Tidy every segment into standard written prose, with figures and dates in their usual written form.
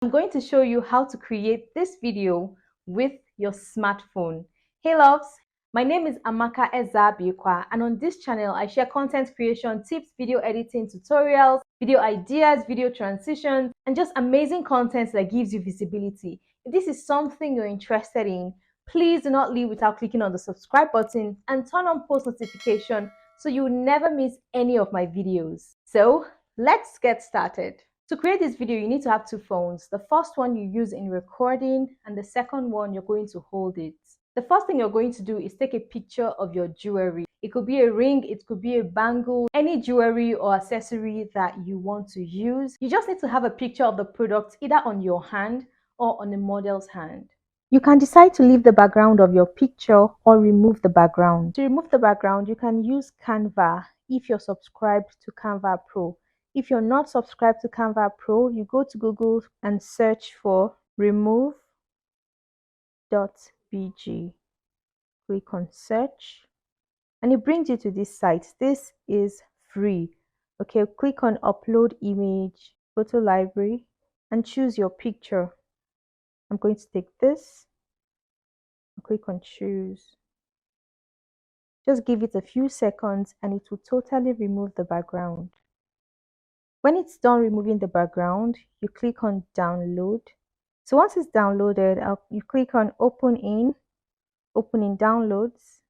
I'm going to show you how to create this video with your smartphone. Hey loves, my name is Amaka Ezabiekwa, and on this channel I share content creation tips, video editing tutorials, video ideas, video transitions, and just amazing content that gives you visibility. If this is something you're interested in, please do not leave without clicking on the subscribe button and turn on post notification so you will never miss any of my videos. So let's get started. To create this video, you need to have two phones. The first one you use in recording, and the second one you're going to hold it. The first thing you're going to do is take a picture of your jewelry. It could be a ring, it could be a bangle, any jewelry or accessory that you want to use. You just need to have a picture of the product either on your hand or on the model's hand. You can decide to leave the background of your picture or remove the background. To remove the background, you can use Canva if you're subscribed to Canva Pro. If you're not subscribed to Canva Pro, you go to Google and search for remove.bg. Click on search and it brings you to this site. This is free. Okay, click on upload image, photo library, and choose your picture. I'm going to take this. Click on choose. Just give it a few seconds and it will totally remove the background. When it's done removing the background, you click on download. So once it's downloaded, you click on open in downloads.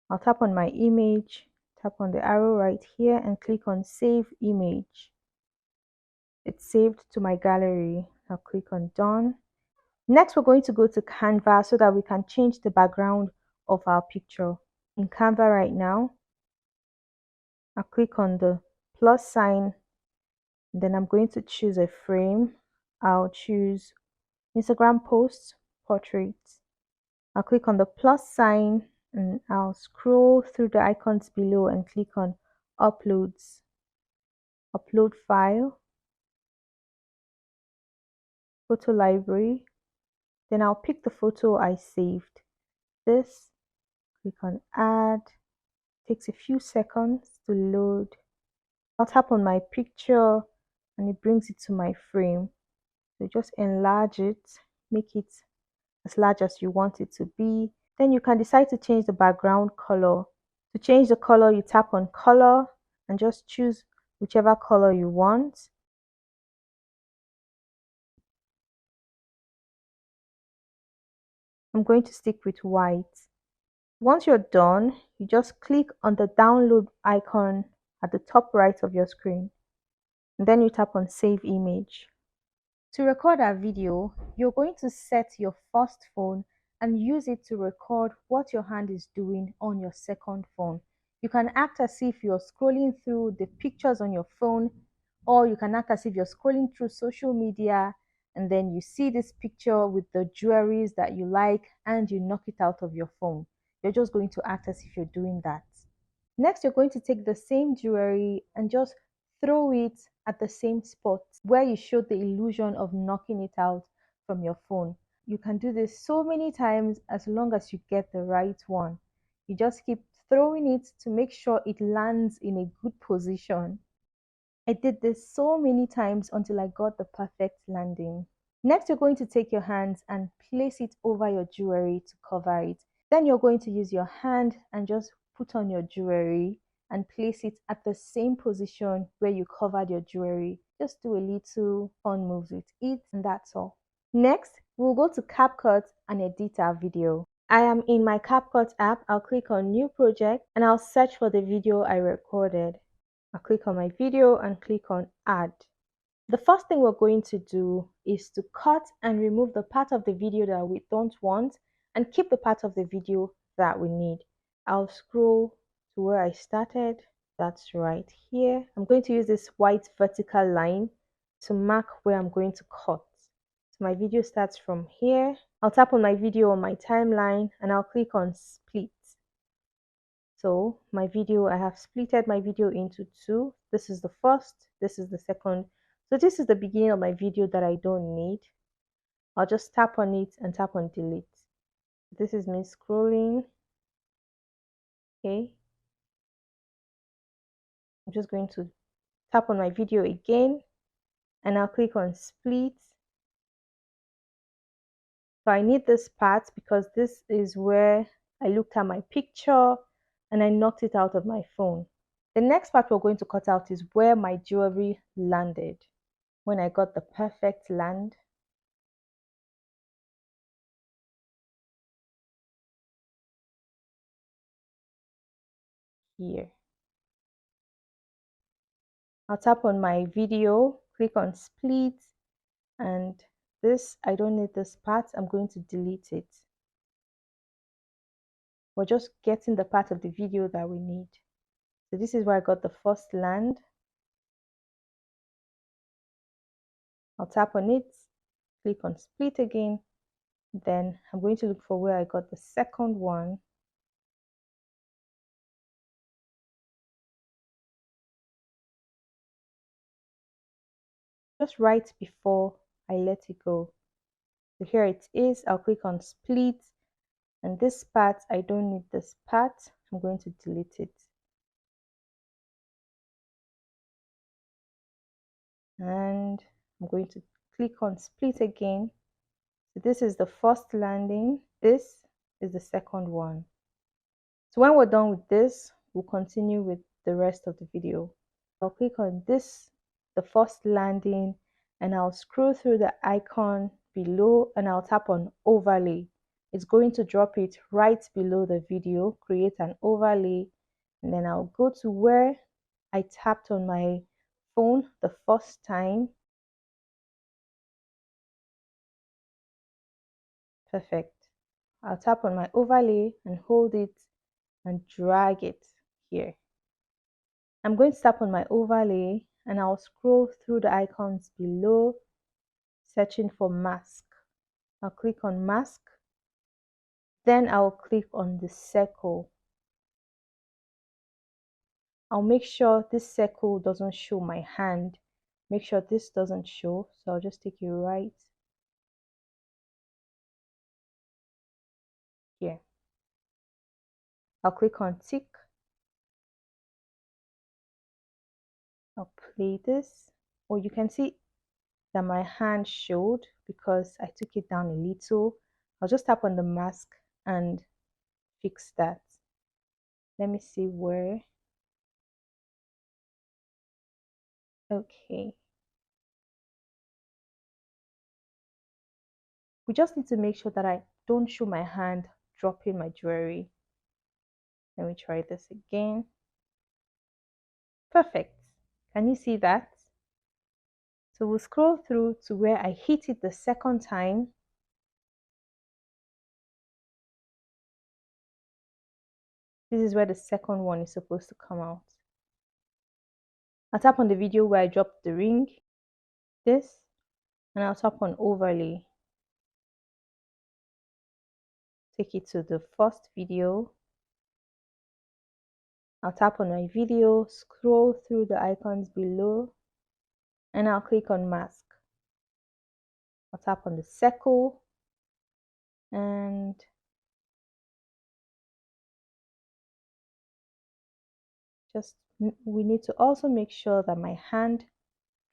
I'll tap on my image, tap on the arrow right here and click on save image. It's saved to my gallery. I'll click on done. Next, we're going to go to Canva so that we can change the background of our picture. In Canva right now, I'll click on the plus sign. Then I'm going to choose a frame. I'll choose Instagram post portrait. I'll click on the plus sign and I'll scroll through the icons below and click on uploads. Upload file, photo library. Then I'll pick the photo I saved. This, click on add. Takes a few seconds to load. I'll tap on my picture and it brings it to my frame. So just enlarge it, make it as large as you want it to be. Then you can decide to change the background color. To change the color, you tap on color and just choose whichever color you want. I'm going to stick with white. Once you're done, you just click on the download icon at the top right of your screen. And then you tap on save image. To record our video, you're going to set your first phone and use it to record what your hand is doing on your second phone. You can act as if you're scrolling through the pictures on your phone, or you can act as if you're scrolling through social media and then you see this picture with the jewelries that you like and you knock it out of your phone. You're just going to act as if you're doing that. Next, you're going to take the same jewelry and just throw it at the same spot where you showed the illusion of knocking it out from your phone. You can do this so many times as long as you get the right one. You just keep throwing it to make sure it lands in a good position. I did this so many times until I got the perfect landing. Next, you're going to take your hands and place it over your jewelry to cover it. Then you're going to use your hand and just put on your jewelry and place it at the same position where you covered your jewelry. Just do a little fun moves with it and that's all. Next, we'll go to CapCut and edit our video. I am in my CapCut app. I'll click on new project and I'll search for the video I recorded. I'll click on my video and click on add. The first thing we're going to do is to cut and remove the part of the video that we don't want and keep the part of the video that we need. I'll scroll to where I started. That's right here. I'm going to use this white vertical line to mark where I'm going to cut. So my video starts from here. I'll tap on my video on my timeline and I'll click on split. So my video, I have splitted my video into two. This is the first, this is the second. So this is the beginning of my video that I don't need. I'll just tap on it and tap on delete. This is me scrolling. Okay. I'm just going to tap on my video again and I'll click on split So I need this part because this is where I looked at my picture and I knocked it out of my phone. The next part we're going to cut out is where my jewelry landed. When I got the perfect land, here. I'll tap on my video, click on split, and this, I don't need this part, I'm going to delete it. We're just getting the part of the video that we need. So this is where I got the first land. I'll tap on it, click on split again, then I'm going to look for where I got the second one. Just right before I let it go. So here it is. I'll click on split, and this part, I don't need this part, I'm going to delete it. And I'm going to click on split again. So this is the first landing, this is the second one. So when we're done with this, we'll continue with the rest of the video. I'll click on this, the first landing, and I'll scroll through the icon below and I'll tap on overlay. It's going to drop it right below the video, create an overlay, and then I'll go to where I tapped on my phone the first time. Perfect. I'll tap on my overlay and hold it and drag it here. I'm going to tap on my overlay and I'll scroll through the icons below, searching for mask. I'll click on mask, then I'll click on the circle. I'll make sure this circle doesn't show my hand. Make sure this doesn't show, so I'll just take it right here. I'll click on tick. I'll play this, or you can see that my hand showed because I took it down a little. I'll just tap on the mask and fix that. Let me see where. Okay. We just need to make sure that I don't show my hand dropping my jewelry. Let me try this again. Perfect. Can you see that? So we'll scroll through to where I hit it the second time. This is where the second one is supposed to come out. I'll tap on the video where I dropped the ring, this, and I'll tap on overlay. Take it to the first video. I'll tap on my video, scroll through the icons below, and I'll click on mask. I'll tap on the circle, and we need to also make sure that my hand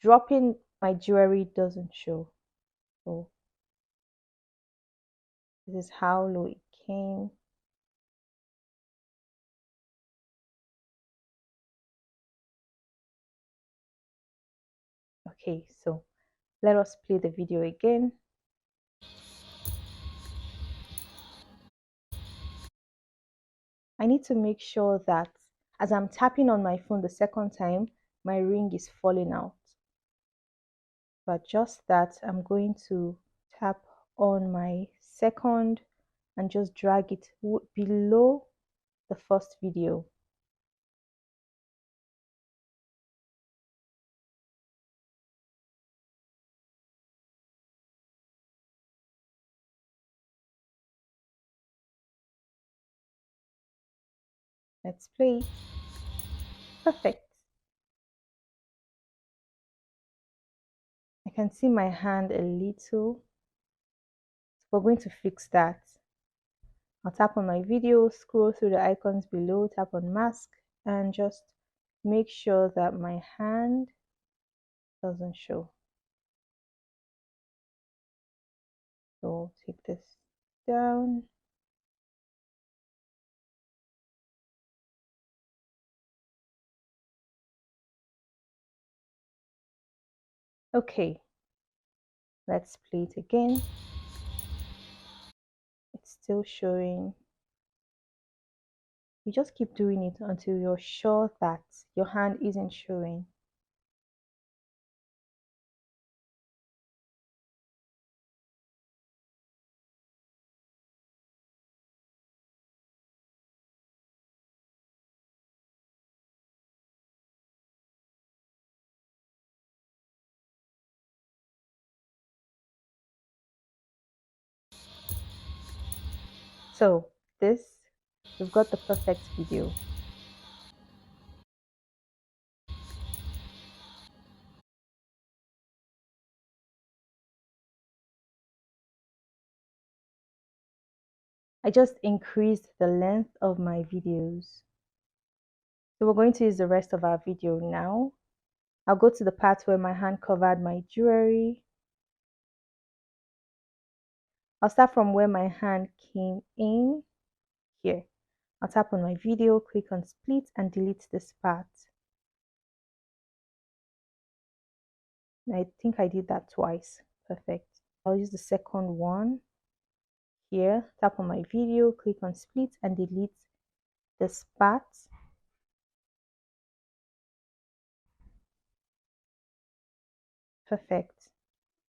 dropping my jewelry doesn't show. So this is how low it came. Okay, so let us play the video again. I need to make sure that as I'm tapping on my phone the second time, my ring is falling out. But just that, I'm going to tap on my second and just drag it below the first video. Let's play. Perfect. I can see my hand a little. So we're going to fix that. I'll tap on my video, scroll through the icons below, tap on mask, and just make sure that my hand doesn't show. So take this down. Okay, let's play it again. It's still showing. You just keep doing it until you're sure that your hand isn't showing. So this, we've got the perfect video. I just increased the length of my videos. So we're going to use the rest of our video now. I'll go to the part where my hand covered my jewelry. I'll start from where my hand came in here. I'll tap on my video, click on split and delete this part. I think I did that twice. Perfect. I'll use the second one here. Tap on my video, click on split and delete this part. Perfect.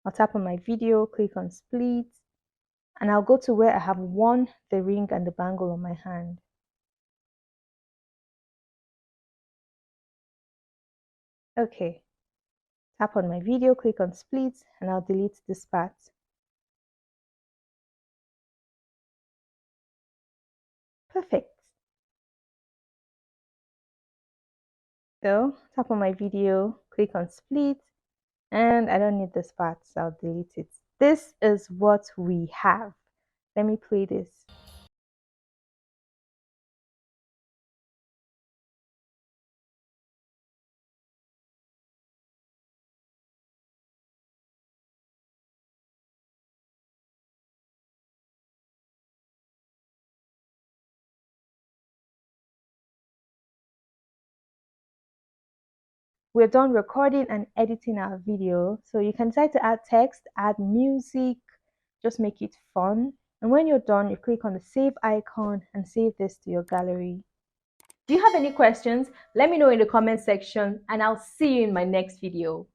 I'll tap on my video, click on split, and I'll go to where I have worn the ring and the bangle on my hand. Okay. Tap on my video, click on split, and I'll delete this part. Perfect. So tap on my video, click on split, and I don't need this part, so I'll delete it. This is what we have. Let me play this. We're done recording and editing our video, so you can decide to add text, add music, just make it fun. And when you're done, you click on the save icon and save this to your gallery. Do you have any questions? Let me know in the comment section and I'll see you in my next video.